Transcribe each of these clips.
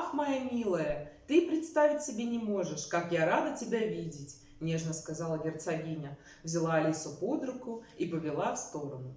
«Ах, моя милая, ты представить себе не можешь, как я рада тебя видеть», — нежно сказала герцогиня, взяла Алису под руку и повела в сторону.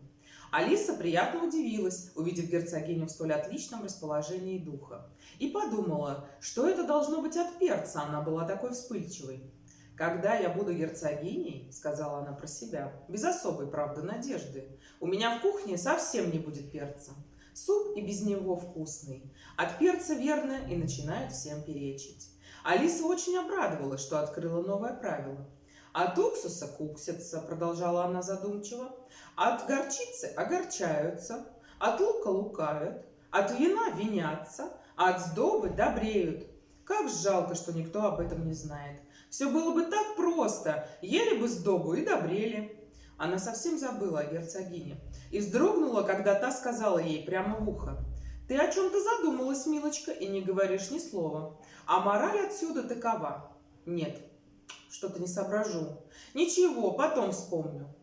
Алиса приятно удивилась, увидев герцогиню в столь отличном расположении духа, и подумала, что это должно быть от перца, она была такой вспыльчивой. «Когда я буду герцогиней, — сказала она про себя, без особой, правда, надежды, — у меня в кухне совсем не будет перца. Суп и без него вкусный. От перца, верно, и начинают всем перечить». Алиса очень обрадовалась, что открыла новое правило. «От уксуса куксятся, — продолжала она задумчиво, — от горчицы огорчаются, от лука лукавят, от вина винятся, а от сдобы добреют. Как жалко, что никто об этом не знает. Все было бы так просто, ели бы сдобу и добрели». Она совсем забыла о герцогине и вздрогнула, когда та сказала ей прямо в ухо: «Ты о чем-то задумалась, милочка, и не говоришь ни слова. А мораль отсюда такова». «Нет, что-то не соображу». «Ничего, потом вспомню».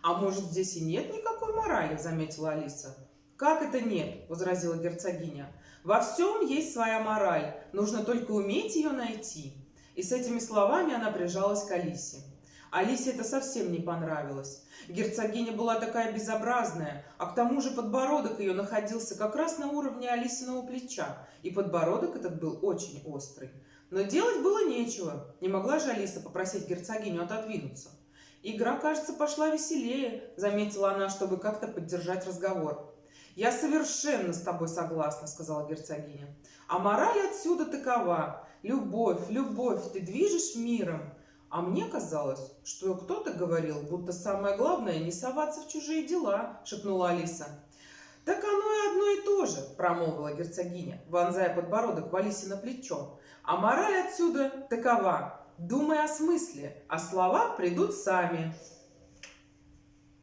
«А может, здесь и нет никакой морали?» — заметила Алиса. «Как это нет?» — возразила герцогиня. «Во всем есть своя мораль, нужно только уметь ее найти». И с этими словами она прижалась к Алисе. Алисе это совсем не понравилось. Герцогиня была такая безобразная, а к тому же подбородок ее находился как раз на уровне Алисиного плеча, и подбородок этот был очень острый. Но делать было нечего, не могла же Алиса попросить герцогиню отодвинуться. «Игра, кажется, пошла веселее», — заметила она, чтобы как-то поддержать разговор. «Я совершенно с тобой согласна», — сказала герцогиня. «А мораль отсюда такова: любовь, любовь, ты движешь миром». «А мне казалось, что кто-то говорил, будто самое главное не соваться в чужие дела», — шепнула Алиса. «Так оно и одно и то же», — промолвила герцогиня, вонзая подбородок в Алисино плечо. «А мораль отсюда такова: думай о смысле, а слова придут сами».